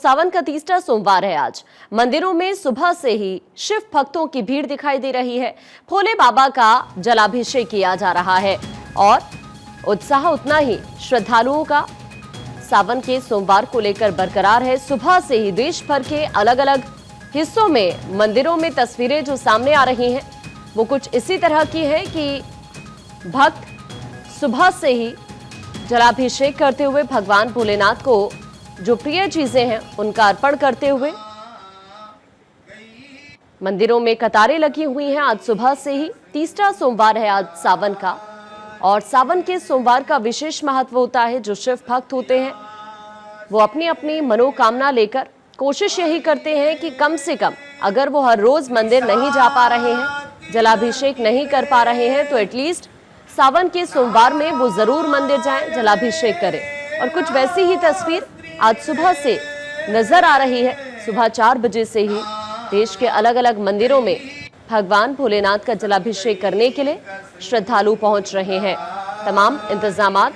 सावन का तीसरा सोमवार है आज। मंदिरों में सुबह से ही शिव भक्तों की भीड़ दिखाई दे रही है। भोले बाबा का जलाभिषेक किया जा रहा है और उत्साह उतना ही श्रद्धालुओं का सावन के सोमवार को लेकर बरकरार है। सुबह से ही देश भर के अलग अलग हिस्सों में मंदिरों में तस्वीरें जो सामने आ रही हैं वो कुछ इसी तरह की है कि भक्त सुबह से ही जलाभिषेक करते हुए भगवान भोलेनाथ को जो प्रिय चीजें हैं उनका अर्पण करते हुए मंदिरों में कतारें लगी हुई हैं। आज सुबह से ही तीसरा सोमवार है आज सावन का, और सावन के सोमवार का विशेष महत्व होता है। जो शिव भक्त होते हैं वो अपनी अपनी मनोकामना लेकर कोशिश यही करते हैं कि कम से कम अगर वो हर रोज मंदिर नहीं जा पा रहे हैं, जलाभिषेक नहीं कर पा रहे हैं, तो एटलीस्ट सावन के सोमवार में वो जरूर मंदिर जाएं, जलाभिषेक करें। और कुछ वैसी ही तस्वीर आज सुबह से नजर आ रही है। सुबह 4 बजे से ही देश के अलग अलग मंदिरों में भगवान भोलेनाथ का जलाभिषेक करने के लिए श्रद्धालु पहुंच रहे हैं। तमाम इंतजामात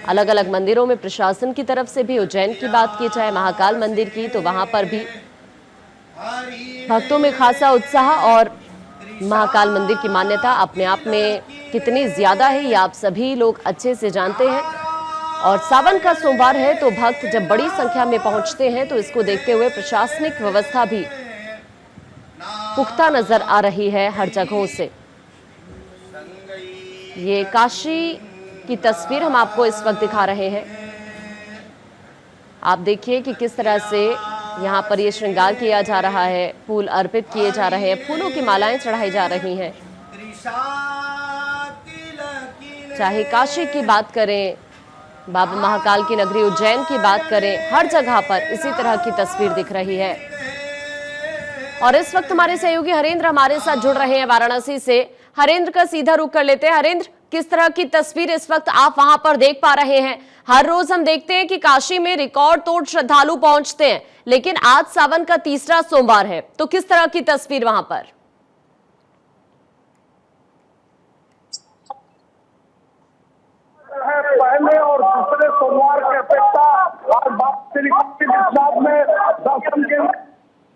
अलग अलग मंदिरों में प्रशासन की तरफ से भी। उज्जैन की बात की जाए, महाकाल मंदिर की, तो वहां पर भी भक्तों में खासा उत्साह। और महाकाल मंदिर की मान्यता अपने आप में कितनी ज्यादा है ये आप सभी लोग अच्छे से जानते हैं। और सावन का सोमवार है तो भक्त जब बड़ी संख्या में पहुंचते हैं तो इसको देखते हुए प्रशासनिक व्यवस्था भी पुख्ता नजर आ रही है हर जगहों से। ये काशी की तस्वीर हम आपको इस वक्त दिखा रहे हैं। आप देखिए कि किस तरह से यहाँ पर ये श्रृंगार किया जा रहा है, फूल अर्पित किए जा रहे हैं, फूलों की मालाएं चढ़ाई जा रही हैं। चाहे काशी की बात करें, बाबा महाकाल की नगरी उज्जैन की बात करें, हर जगह पर इसी तरह की तस्वीर दिख रही है। और इस वक्त हमारे सहयोगी हरेंद्र हमारे साथ जुड़ रहे हैं वाराणसी से। हरेंद्र का सीधा रुख कर लेते हैं। हरेंद्र, किस तरह की तस्वीर इस वक्त आप वहां पर देख पा रहे हैं? हर रोज हम देखते हैं कि काशी में रिकॉर्ड तोड़ श्रद्धालु पहुंचते हैं, लेकिन आज सावन का तीसरा सोमवार है, तो किस तरह की तस्वीर वहां पर? पहले और दूसरे सोमवार की अपेक्षा आज बाबा विश्वास में दर्शन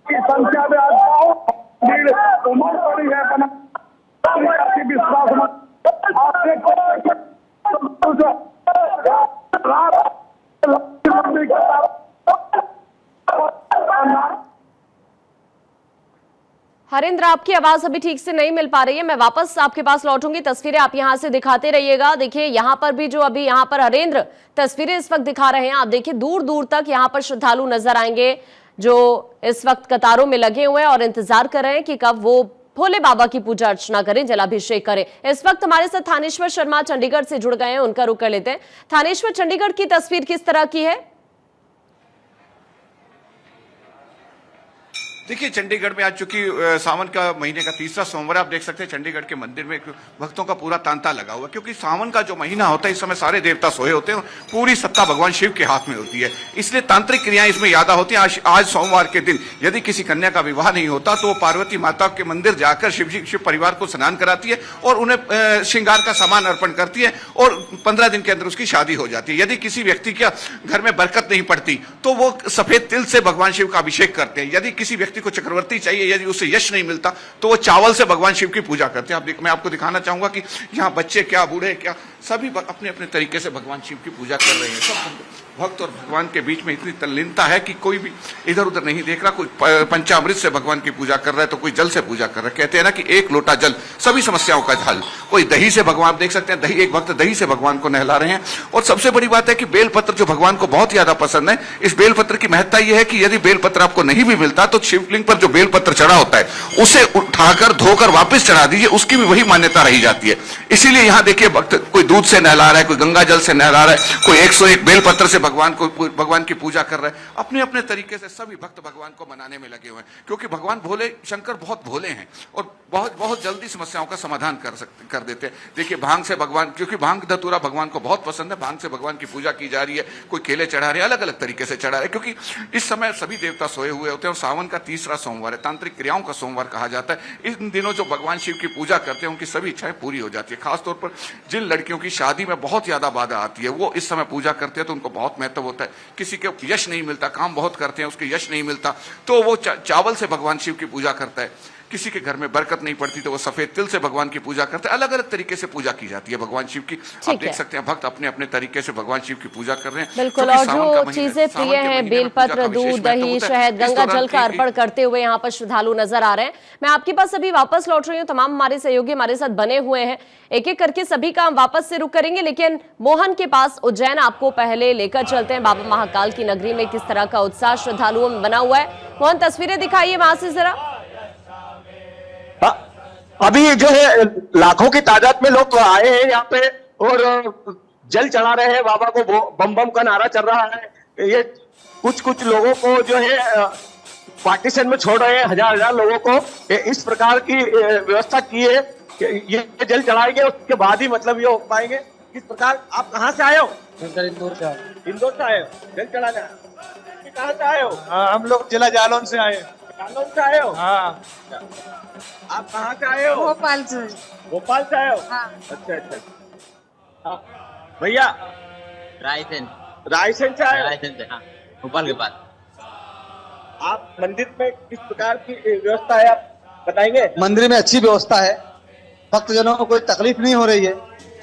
की संख्या में आज भीड़ उमड़ पड़ी है। विश्वास हरेंद्र, आपकी आवाज अभी ठीक से नहीं मिल पा रही है। मैं वापस आपके पास लौटूंगी। तस्वीरें आप यहां से दिखाते रहिएगा। देखिए यहां पर भी जो अभी यहां पर हरेंद्र तस्वीरें इस वक्त दिखा रहे हैं, आप देखिए दूर दूर तक यहां पर श्रद्धालु नजर आएंगे जो इस वक्त कतारों में लगे हुए हैं और इंतजार कर रहे हैं कि कब वो भोले बाबा की पूजा अर्चना करें, जलाभिषेक करें। इस वक्त हमारे साथ थानेश्वर शर्मा चंडीगढ़ से जुड़ गए हैं, उनका रुख कर लेते हैं। थानेश्वर, चंडीगढ़ की तस्वीर किस तरह की है? देखिए, चंडीगढ़ में आज चूंकि सावन का महीने का तीसरा सोमवार, आप देख सकते हैं चंडीगढ़ के मंदिर में भक्तों का पूरा तांता लगा हुआ है, क्योंकि सावन का जो महीना होता है इस समय सारे देवता सोए होते हैं, पूरी सत्ता भगवान शिव के हाथ में होती है, इसलिए तांत्रिक क्रियाएं इसमें ज्यादा होती हैं। आज सोमवार के दिन यदि किसी कन्या का विवाह नहीं होता तो वो पार्वती माता के मंदिर जाकर शिव परिवार को स्नान कराती है और उन्हें श्रृंगार का सामान अर्पण करती है और 15 दिन के अंदर उसकी शादी हो जाती है। यदि किसी व्यक्ति के घर में बरकत नहीं पड़ती तो वो सफेद तिल से भगवान शिव का अभिषेक करते हैं। यदि किसी व्यक्ति को चक्रवर्ती चाहिए, यदि उसे यश नहीं मिलता तो वो चावल से भगवान शिव की पूजा करते हैं। मैं आपको दिखाना चाहूंगा कि यहाँ बच्चे क्या, बूढ़े क्या, सभी अपने अपने तरीके से भगवान शिव की पूजा कर रहे हैं। सब भक्त और भगवान के बीच में इतनी तल्लीनता है कि कोई भी इधर उधर नहीं देख रहा। कोई पंचामृत से भगवान की पूजा कर रहा है तो कोई जल से पूजा कर रहा है। कहते हैं ना कि एक लोटा जल सभी समस्याओं का हल। कोई दही से, भगवान देख सकते हैं दही, एक भक्त दही से भगवान को नहला रहे हैं। और सबसे बड़ी बात है कि बेलपत्र जो भगवान को बहुत ज्यादा पसंद है, इस बेलपत्र की महत्ता यह है कि यदि बेलपत्र आपको नहीं भी मिलता तो शिवलिंग पर जो बेलपत्र चढ़ा होता है उसे उठाकर धोकर वापस चढ़ा दीजिए, उसकी भी वही मान्यता रही जाती है। इसीलिए यहाँ देखिए भक्त कोई दूध से नहला रहा है, कोई गंगा जल से नहला रहा है, कोई 101 बेलपत्र से भगवान की पूजा कर रहे हैं। अपने अपने तरीके से सभी भक्त भगवान को मनाने में लगे हुए हैं, क्योंकि भगवान भोले शंकर बहुत भोले हैं और बहुत जल्दी समस्याओं का समाधान कर देते हैं। देखिए भांग से भगवान, क्योंकि भांग धतूरा भगवान को बहुत पसंद है, भांग से भगवान की पूजा की जा रही है। कोई केले चढ़ा रहे हैं, अलग अलग तरीके से चढ़ा रहे हैं, क्योंकि इस समय सभी देवता सोए हुए होते हैं और सावन का तीसरा सोमवार है, तांत्रिक क्रियाओं का सोमवार कहा जाता है। इन दिनों जो भगवान शिव की पूजा करते हैं उनकी सभी इच्छाएं पूरी हो जाती है। खासतौर पर जिन लड़कियों की शादी में बहुत ज्यादा बाधा आती है वो इस समय पूजा करते हैं तो उनको बहुत महत्व होता है। किसी के यश नहीं मिलता, काम बहुत करते हैं उसके यश नहीं मिलता तो वो चावल से भगवान शिव की पूजा करता है। किसी के घर में बरकत नहीं पड़ती तो वो सफेद तिल से भगवान की पूजा करते हैं। अलग अलग तरीके से पूजा की जाती है भगवान शिव की। आप देख सकते हैं भक्त अपने अपने तरीके से भगवान शिव की पूजा कर रहे हैं। बिल्कुल, और जो चीजें प्रिय हैं, बेलपत्र, दूध, दही, शहद, गंगा जल का अर्पण करते हुए यहाँ पर श्रद्धालु नजर आ रहे हैं। मैं आपके पास अभी वापस लौट रही हूँ, तमाम हमारे सहयोगी हमारे साथ बने हुए हैं, एक एक करके सभी काम वापस से रुक करेंगे। लेकिन मोहन के पास उज्जैन आपको पहले लेकर चलते हैं। बाबा महाकाल की नगरी में किस तरह का उत्साह श्रद्धालुओं में बना हुआ है, मोहन तस्वीरें दिखाइए वहां से जरा। अभी जो है लाखों की तादाद में लोग आए हैं यहाँ पे और जल चढ़ा रहे हैं बाबा को। बम बम का नारा चल रहा है। ये कुछ लोगों को जो है पार्टीशन में छोड़ रहे हैं, हजार लोगों को। इस प्रकार की व्यवस्था की है कि ये जल चढ़ाएंगे उसके बाद ही मतलब ये हो पाएंगे। किस प्रकार, आप कहाँ से आए हो? इंदौर से। इंदौर से आए हो जल चढ़ाने? कहाँ से आए हो? हम लोग जिला जालौन से आए। जालौन से आए हो? हाँ। आप कहाँ से आए हो? भोपाल से। भोपाल से आए हो? हाँ। अच्छा। भैया रायसेन से आए हो? हाँ, भोपाल के पास। आप मंदिर में किस प्रकार की व्यवस्था है आप बताएंगे? मंदिर में अच्छी व्यवस्था है, भक्तजनों को कोई तकलीफ नहीं हो रही है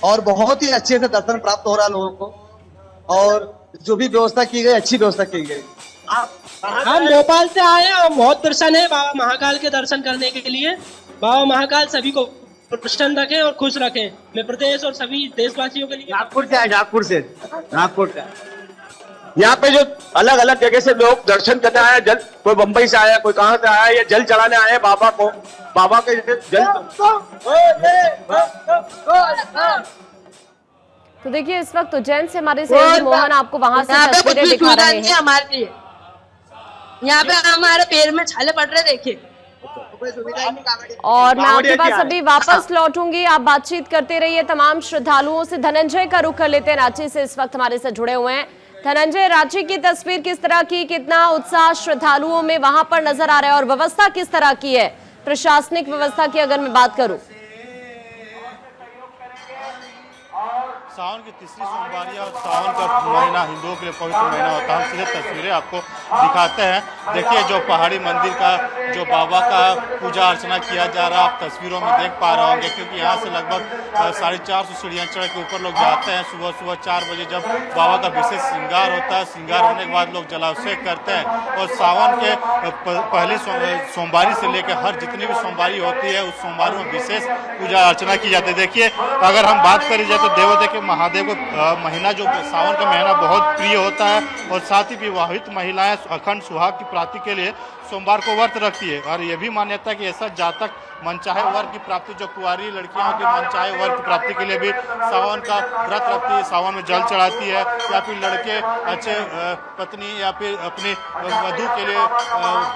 और बहुत ही अच्छे से दर्शन प्राप्त हो रहा है लोगों को। और जो भी व्यवस्था की गई अच्छी व्यवस्था की गई। आप हम भोपाल से आए हैं और बहुत प्रसन्न है बाबा महाकाल के दर्शन करने के लिए। बाबा महाकाल सभी को प्रसन्न रखें और खुश रखें। मैं प्रदेश और सभी देशवासियों के लिए। नागपुर से आए? नागपुर से। यहाँ पे जो अलग अलग जगह से लोग दर्शन करने आए, जल, कोई बम्बई से आया, कोई कहाँ से आया, ये जल चढ़ाने आए बाबा को। बाबा के जल तो देखिए इस वक्त उज्जैन से हमारे सहयोगी मोहन आपको वहां से तस्वीरें दिखा रहे हैं। हमारे लिए यहाँ पे हमारे पैर में छाले पड़ रहे, देखिए। और मैं आपके पास अभी वापस लौटूंगी, आप बातचीत करते रहिए तमाम श्रद्धालुओं से। धनंजय का रुख कर लेते हैं, रांची से इस वक्त हमारे साथ जुड़े हुए हैं। धनंजय, रांची की तस्वीर किस तरह की, कितना उत्साह श्रद्धालुओं में वहां पर नजर आ रहा है और व्यवस्था किस तरह की है, प्रशासनिक व्यवस्था की अगर मैं बात करूं? सावन की तीसरी सोमवारी और सावन का महीना हिंदुओं के लिए पवित्र महीना होता है। हम सीधे तस्वीरें आपको दिखाते हैं। देखिए जो पहाड़ी मंदिर का जो बाबा का पूजा अर्चना किया जा रहा है आप तस्वीरों में देख पा रहे होंगे, क्योंकि यहाँ से लगभग 450 सीढ़ियाँ चढ़ के ऊपर लोग जाते हैं। सुबह 4 बजे जब बाबा का विशेष श्रृंगार होता है, श्रृंगार होने के बाद लोग जलाभिषेक करते हैं और सावन के पहली सोमवारी से लेकर हर जितनी भी सोमवारी होती है उस सोमवारी में विशेष पूजा अर्चना की जाती है। देखिए अगर हम बात करी जाए तो देवों के महादेव को महीना जो सावन का महीना बहुत प्रिय होता है और साथ ही विवाहित महिलाएं अखंड सुहाग की प्राप्ति के लिए सोमवार को व्रत रखती है। और ये भी मान्यता है कि ऐसा जातक मनचाहे वर की प्राप्ति, जो कुंवारी लड़कियों की मनचाहे वर की प्राप्ति के लिए भी सावन का व्रत रखती है, सावन में जल चढ़ाती है, या फिर लड़के अच्छे पत्नी या फिर अपनी वधू के लिए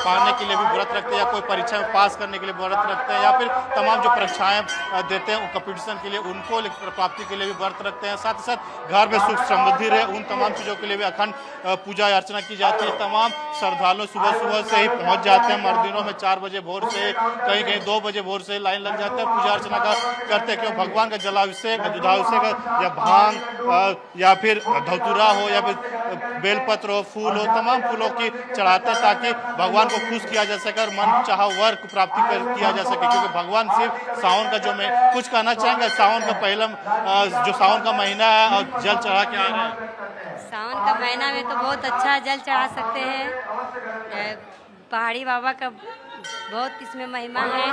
पाने के लिए भी व्रत रखते हैं, या कोई परीक्षा में पास करने के लिए व्रत रखते हैं, या फिर तमाम जो परीक्षाएं देते हैं कंपटीशन के लिए उनको प्राप्ति के लिए भी व्रत रखते हैं। साथ ही साथ घर में सुख समृद्धि रहे उन तमाम चीज़ों के लिए भी अखंड पूजा अर्चना की जाती है। तमाम श्रद्धालु सुबह से ही पहुंच जाते हैं। मर्दिनों में 4 बजे भोर से, कहीं 2 बजे भोर से लाइन लग जाते हैं, पूजा अर्चना का करते हैं। क्यों भगवान का जलाभिषेक, दुधाभिषेक या भांग या फिर धतूरा हो या फिर बेलपत्र हो, फूल हो, तमाम फूलों की चढ़ाता है ताकि भगवान को खुश किया जा सके और मन चाहा वर को प्राप्ति किया जा सके। क्योंकि भगवान सिर्फ सावन का जो मैं कुछ कहना चाहेंगे, सावन का पहला जो सावन का महीना है और जल चढ़ा के आ रहे हैं। सावन का महीना में तो बहुत अच्छा जल चढ़ा सकते हैं। पहाड़ी बाबा का बहुत इसमें महिमा है।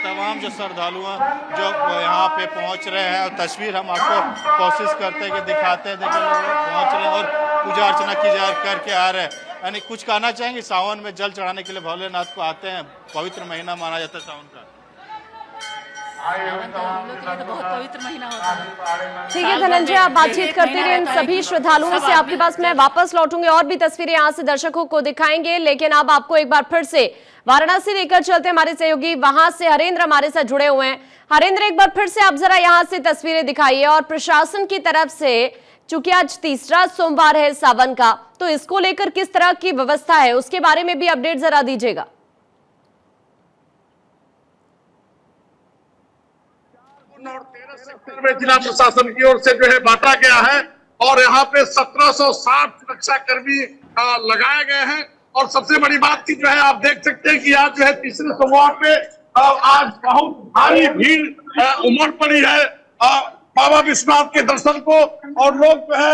तमाम जो श्रद्धालु हैं जो यहाँ पे पहुँच रहे हैं और तस्वीर हम आपको कोशिश करते हैं कि दिखाते हैं, देखिए लोग पहुँच रहे हैं और पूजा अर्चना की जा करके आ रहे हैं। यानी कुछ कहना चाहेंगे, सावन में जल चढ़ाने के लिए भोलेनाथ को आते हैं, पवित्र महीना माना जाता है सावन का। तो बहुत पवित्र महीना होता है। ठीक है धनंजय, आप बातचीत करते रहे इन सभी श्रद्धालुओं से। आपके पास मैं वापस लौटूंगी और भी तस्वीरें यहाँ से दर्शकों को दिखाएंगे, लेकिन अब आपको एक बार फिर से वाराणसी लेकर चलते हैं। हमारे सहयोगी वहां से हरेंद्र हमारे साथ जुड़े हुए हैं। हरेंद्र, एक बार फिर से आप जरा यहाँ से तस्वीरें दिखाइए और प्रशासन की तरफ से चूंकि आज तीसरा सोमवार है सावन का, तो इसको लेकर किस तरह की व्यवस्था है उसके बारे में भी अपडेट जरा दीजिएगा। और 13 सेक्टर में जिला प्रशासन की ओर से जो है बांटा गया है और यहाँ पे 1760 सुरक्षा कर्मी लगाए गए हैं। और सबसे बड़ी बात की जो है आप देख सकते हैं कि आज जो है तीसरे सोमवार पे आज बहुत भारी भीड़ उमड़ पड़ी है बाबा विश्वनाथ के दर्शन को। और लोग जो है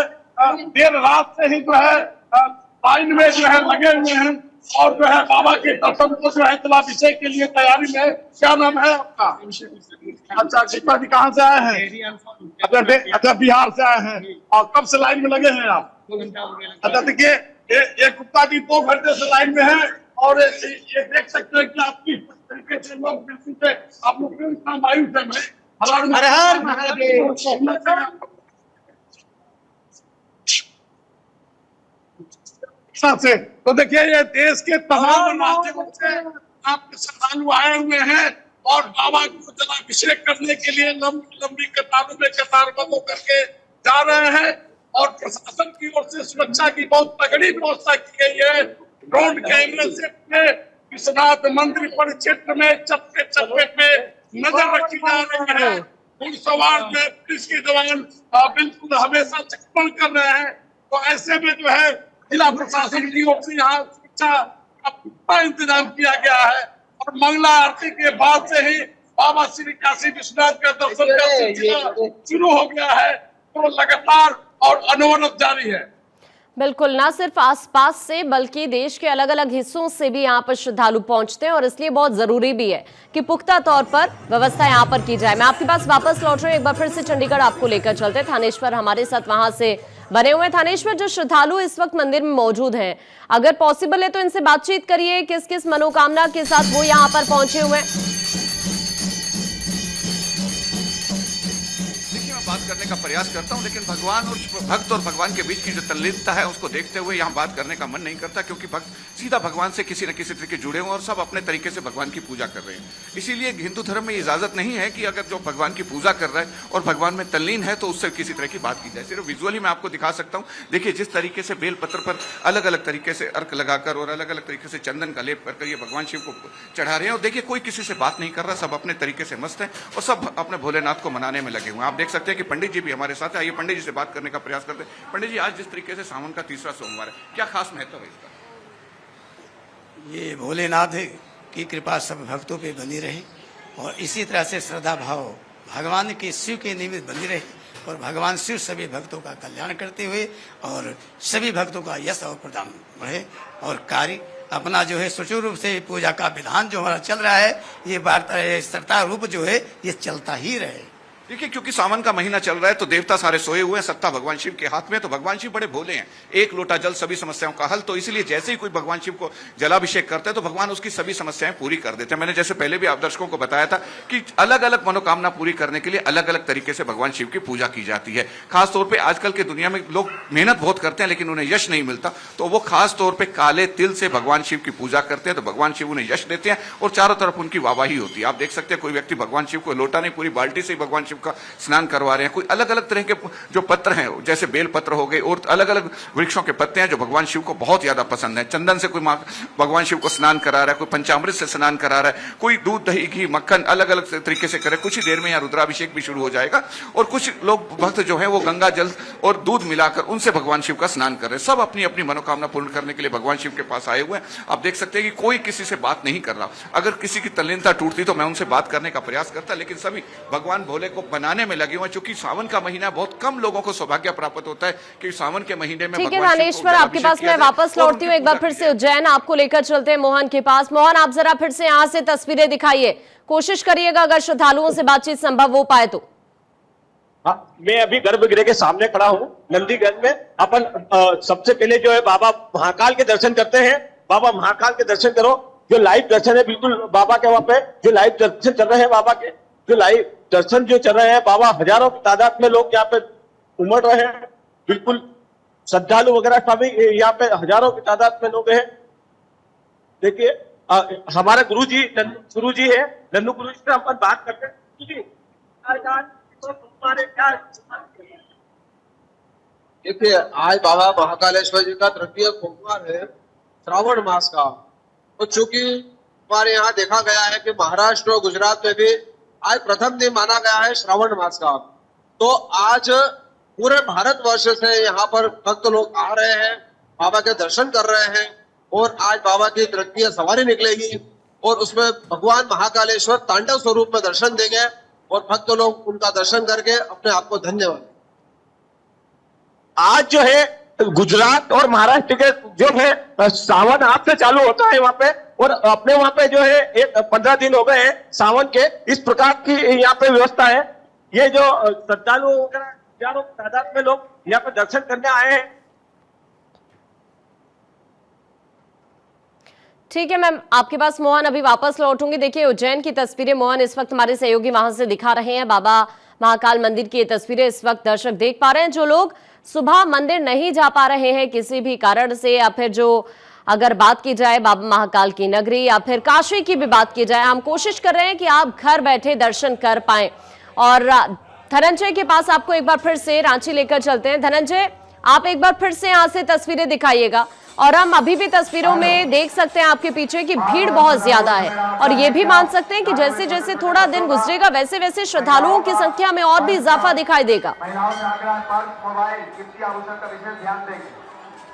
देर रात से ही जो है लाइन में जो है लगे हुए हैं और जो है बाबा के दर्शन को जो है जलाभिषेक के लिए तैयारी में। क्या नाम है आपका? अच्छा, शिक्षा जी कहाँ से आए हैं? अच्छा, बिहार से आए हैं। और कब से लाइन में लगे हैं आप? अच्छा, देखिए ये गुप्ता जी 2 घंटे से लाइन में है और ये देख सकते हैं कि आपकी तरीके से लोग आप लोग मायूस है। हर हर महादेव। से तो देखिए ये देश के तमाम राज्यों से आपके श्रद्धालु आए हुए हैं और बाबा को जलाभिषेक करने के लिए लंबी लंबी कतारों में कतारबद्ध होकर के जा रहे हैं। और प्रशासन की ओर से सुरक्षा की बहुत तगड़ी व्यवस्था की गई है। ड्रोन कैमरे से पूरे विश्वनाथ मंदिर परिक्षेत्र में चप्पे चप्पे पे नजर रखी जा रही है। घुड़सवार में पुलिस के जवान बिल्कुल हमेशा चेकपण कर रहे हैं। तो ऐसे में जो है जिला प्रशासन की ओर से यहाँ सुरक्षा का पूरा इंतजाम किया गया है। और मंगला आरती के बाद से ही बाबा श्री काशी विश्वनाथ का दर्शन का सिलसिला शुरू हो गया है। तो लगातार और अनवरत जारी है। बिल्कुल, ना सिर्फ आसपास से बल्कि देश के अलग अलग हिस्सों से भी यहाँ पर श्रद्धालु पहुंचते हैं और इसलिए बहुत जरूरी भी है कि पुख्ता तौर पर व्यवस्था यहाँ पर की जाए। मैं आपके पास वापस लौट रही हूँ, एक बार फिर से चंडीगढ़ आपको लेकर चलते। थानेश्वर हमारे साथ वहां से बने हुए। थानेश्वर, जो श्रद्धालु इस वक्त मंदिर में मौजूद हैं, अगर पॉसिबल है तो इनसे बातचीत करिए, किस किस मनोकामना के साथ वो यहाँ पर पहुंचे हुए हैं। बात करने का प्रयास करता हूं, लेकिन भगवान और भक्त और भगवान के बीच की जो तल्लीनता है उसको देखते हुए यहां बात करने का मन नहीं करता, क्योंकि भक्त सीधा भगवान से किसी न किसी तरीके जुड़े हुए और सब अपने तरीके से भगवान की पूजा कर रहे हैं। इसीलिए हिंदू धर्म में इजाजत नहीं है कि अगर जो भगवान की पूजा कर रहा है और भगवान में तल्लीन है तो उससे किसी तरह की बात की जाए। सिर्फ विजुअली मैं आपको दिखा सकता हूँ। देखिए जिस तरीके से बेलपत्र पर अलग अलग तरीके से अर्क लगाकर और अलग अलग तरीके से चंदन का लेप करके ये भगवान शिव को चढ़ा रहे हैं। और देखिए कोई किसी से बात नहीं कर रहा, सब अपने तरीके से मस्त है और सब अपने भोलेनाथ को मनाने में लगे हुए हैं। आप देख सकते हैं कि पंडित जी भी हमारे साथ है। आइए पंडित जी से बात करने का प्रयास करते हैं। पंडित जी, आज जिस तरीके से सावन का तीसरा सोमवार है, क्या खास महत्व है इसका? ये भोलेनाथ की कृपा सब भक्तों पे बनी रहे और इसी तरह से श्रद्धा भाव भगवान के शिव के निमित्त बनी रहे और भगवान शिव सभी भक्तों का कल्याण करते हुए और सभी भक्तों का यश और प्रदान बढ़े और कार्य अपना जो है सुचारू रूप से पूजा का विधान जो हमारा चल रहा है, ये वार्ता सत्ता रूप जो है ये चलता ही रहे। देखिए क्योंकि सावन का महीना चल रहा है तो देवता सारे सोए हुए हैं, सत्ता भगवान शिव के हाथ में। तो भगवान शिव बड़े भोले हैं, एक लोटा जल सभी समस्याओं का हल। तो इसलिए जैसे ही कोई भगवान शिव को जलाभिषेक करते हैं तो भगवान उसकी सभी समस्याएं पूरी कर देते हैं। मैंने जैसे पहले भी आप दर्शकों को बताया था कि अलग अलग मनोकामना पूरी करने के लिए अलग अलग तरीके से भगवान शिव की पूजा की जाती है। खासतौर पर आजकल के दुनिया में लोग मेहनत बहुत करते हैं लेकिन उन्हें यश नहीं मिलता, तो वो खास तौर पर काले तिल से भगवान शिव की पूजा करते हैं। तो भगवान शिव उन्हें यश देते हैं और चारों तरफ उनकी वाहवाही होती है। आप देख सकते हैं कोई व्यक्ति भगवान शिव को लोटा नहीं, पूरी बाल्टी से भगवान शिव का स्नान करवा रहे हैं। कोई अलग अलग तरह के जो पत्र हैं, जैसे बेल पत्र हो गए और अलग अलग वृक्षों के पत्ते हैं जो भगवान शिव को बहुत ज्यादा पसंद है। चंदन से कोई भगवान शिव को स्नान करा रहा है, कोई पंचामृत से स्नान करा रहा है, कोई दूध दही घी मक्खन अलग अलग तरीके से करे। कुछ ही देर में यहाँ रुद्राभिषेक भी शुरू हो जाएगा और कुछ लोग भक्त जो है वो गंगा जल और दूध मिलाकर उनसे भगवान शिव का स्नान कर रहे हैं। सब अपनी अपनी मनोकामना पूर्ण करने के लिए भगवान शिव के पास आए हुए हैं। आप देख सकते हैं कि कोई किसी से बात नहीं कर रहा। अगर किसी की तल्लीनता टूटती तो मैं उनसे बात करने का प्रयास करता, लेकिन सभी भगवान भोले को बनाने में लगे हुए हैं। चूंकि सावन का महीना बहुत कम लोगों को सौभाग्य प्राप्त होता है कि सावन के महीने में। ठीक है थानेश्वर, आपके पास मैं वापस लौटती हूँ। एक बार फिर से उज्जैन आपको लेकर चलते हैं मोहन के पास। मोहन, आप जरा फिर से यहाँ से तस्वीरें दिखाइए, कोशिश करिएगा अगर श्रद्धालुओं से बातचीत संभव हो पाए तो। हाँ, मैं अभी गर्भगृह के सामने खड़ा हूँ नंदीगंज में। अपन सबसे पहले जो है बाबा महाकाल के दर्शन करते हैं। बाबा महाकाल के दर्शन करो, जो लाइव दर्शन है बिल्कुल बाबा के वहां पे जो लाइव दर्शन चल रहे हैं, बाबा के जो लाइव दर्शन जो चल रहे हैं, बाबा हजारों की तादाद में लोग यहाँ पे उमड़ रहे हैं। बिल्कुल श्रद्धालु वगैरह सभी यहाँ पे हजारों की तादाद में लोग हैं। देखिए हमारे गुरु जी है, नन्नू गुरु जी से हम बात करते हैं। देखिए, आज बाबा महाकालेश्वर जी का तृतीय सोमवार है श्रावण मास का। तो चूंकि हमारे यहाँ देखा गया है कि महाराष्ट्र और गुजरात में भी आज प्रथम दिन माना गया है श्रावण मास का, तो आज पूरे भारतवर्ष से यहाँ पर भक्त लोग आ रहे हैं, बाबा के दर्शन कर रहे हैं। और आज बाबा की तृतीय सवारी निकलेगी और उसमें भगवान महाकालेश्वर तांडव स्वरूप में दर्शन देंगे और भक्त लोग उनका दर्शन करके अपने आप को धन्यवाद। आज जो है गुजरात और महाराष्ट्र के जो है सावन आज से चालू होता है वहाँ पे, और अपने वहाँ पे जो है एक 15 दिन हो गए हैं सावन के। इस प्रकार की यहाँ पे व्यवस्था है। ये जो श्रद्धालु वगैरह हजारों तादाद में लोग यहाँ पे दर्शन करने आए हैं। ठीक है मैम, आपके पास मोहन अभी वापस लौटूंगी। देखिए उज्जैन की तस्वीरें मोहन इस वक्त हमारे सहयोगी वहां से दिखा रहे हैं। बाबा महाकाल मंदिर की ये तस्वीरें इस वक्त दर्शक देख पा रहे हैं। जो लोग सुबह मंदिर नहीं जा पा रहे हैं किसी भी कारण से, या फिर जो अगर बात की जाए बाबा महाकाल की नगरी या फिर काशी की भी बात की जाए, हम कोशिश कर रहे हैं कि आप घर बैठे दर्शन कर पाएं। और धनंजय के पास आपको एक बार फिर से रांची लेकर चलते हैं। धनंजय, आप एक बार फिर से यहाँ से तस्वीरें दिखाइएगा। और हम अभी भी तस्वीरों में देख सकते हैं आपके पीछे कि भीड़ बहुत ज्यादा है, और ये भी मान सकते हैं कि जैसे जैसे थोड़ा दिन गुजरेगा वैसे वैसे श्रद्धालुओं की संख्या में और भी इजाफा दिखाई देगा।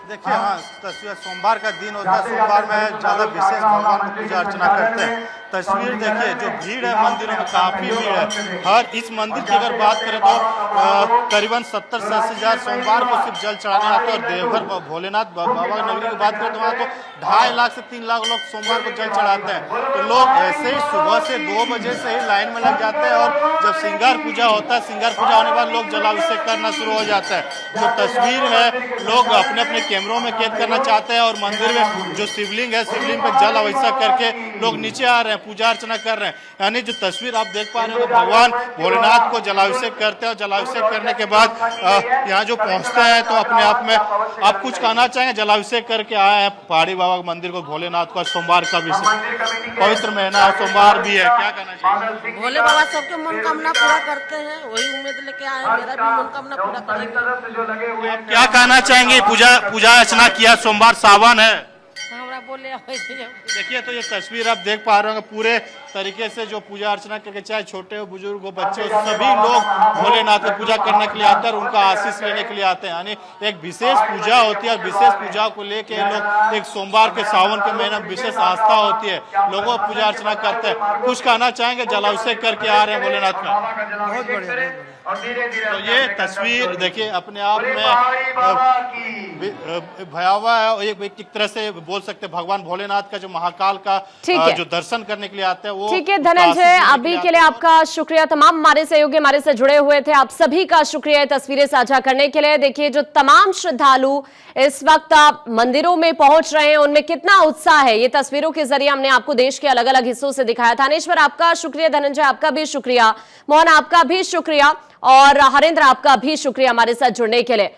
देखिए हाँ, तस्वीर सोमवार का दिन होता है, सोमवार में ज़्यादा विशेष भगवान को पूजा अर्चना करते हैं। तस्वीर देखिए, जो भीड़ है मंदिरों में काफ़ी भीड़ है। हर इस मंदिर की अगर बात करें तो करीबन 70 से 80 हज़ार सोमवार को सिर्फ जल चढ़ाने आते हैं। और देवघर भोलेनाथ बाबा नगरी की बात करें तो वहाँ तो 2.5 लाख से 3 लाख लोग सोमवार को जल चढ़ाते हैं। तो लोग ऐसे ही सुबह से 2 बजे से ही लाइन में लग जाते हैं, और जब श्रृंगार पूजा होता है, श्रृंगार पूजा होने के बाद लोग जलाभिषेक करना शुरू हो जाता है। जो तस्वीर है लोग अपने अपने कैमरों में कैद करना चाहते हैं, और मंदिर में जो शिवलिंग है, शिवलिंग पे जल अभिषेक करके लोग नीचे आ रहे हैं, पूजा अर्चना कर रहे हैं। यानी जो तस्वीर आप देख पा रहे हो, भगवान भोलेनाथ को जलाभिषेक करते हैं, और जलाभिषेक करने के बाद यहाँ जो पहुँचते हैं तो अपने आप में आप कुछ कहना चाहेंगे? जलाभिषेक करके आए हैं पहाड़ी बाबा मंदिर को, भोलेनाथ को। सोमवार का भी पवित्र महीना, सोमवार भी है, क्या कहना चाहिए? भोले बाबा सबके मनोकामना पूरा करते हैं, वही उम्मीद लेके आए, मेरा भी मनोकामना पूरा करेंगे। आप क्या कहना चाहेंगे? पूजा अर्चना किया, सोमवार सावन है, हमरा बोले देखिए तो ये तस्वीर आप देख पा रहे होंगे। पूरे तरीके से जो पूजा अर्चना करके, चाहे छोटे हो, बुजुर्ग हो, बच्चे हो, सभी लोग भोलेनाथ की पूजा करने के लिए आते हैं और उनका आशीष लेने के लिए आते हैं। यानी एक विशेष पूजा होती है, और विशेष पूजा को लेके लोग एक सोमवार के सावन के महीने में विशेष आस्था होती है, लोगों पूजा अर्चना करते हैं। कुछ कहना चाहेंगे? जलाभिषेक करके आ रहे हैं भोलेनाथ का। बहुत बढ़िया। तो ये तस्वीर देखिए अपने आप में भयावह है। एक तरह से बोल सकते हैं भगवान भोलेनाथ का जो महाकाल का जो दर्शन करने के लिए आते हैं वो। ठीक है धनंजय, अभी के लिए आपका शुक्रिया। तमाम हमारे सहयोगी हमारे से जुड़े हुए थे, आप सभी का शुक्रिया तस्वीरें साझा करने के लिए। देखिए जो तमाम श्रद्धालु इस वक्त आप मंदिरों में पहुंच रहे हैं, उनमें कितना उत्साह है, ये तस्वीरों के जरिए हमने आपको देश के अलग अलग हिस्सों से दिखाया। थानेश्वर आपका शुक्रिया, धनंजय आपका भी शुक्रिया, मोहन आपका भी शुक्रिया, और हरेंद्र आपका भी शुक्रिया हमारे साथ जुड़ने के लिए।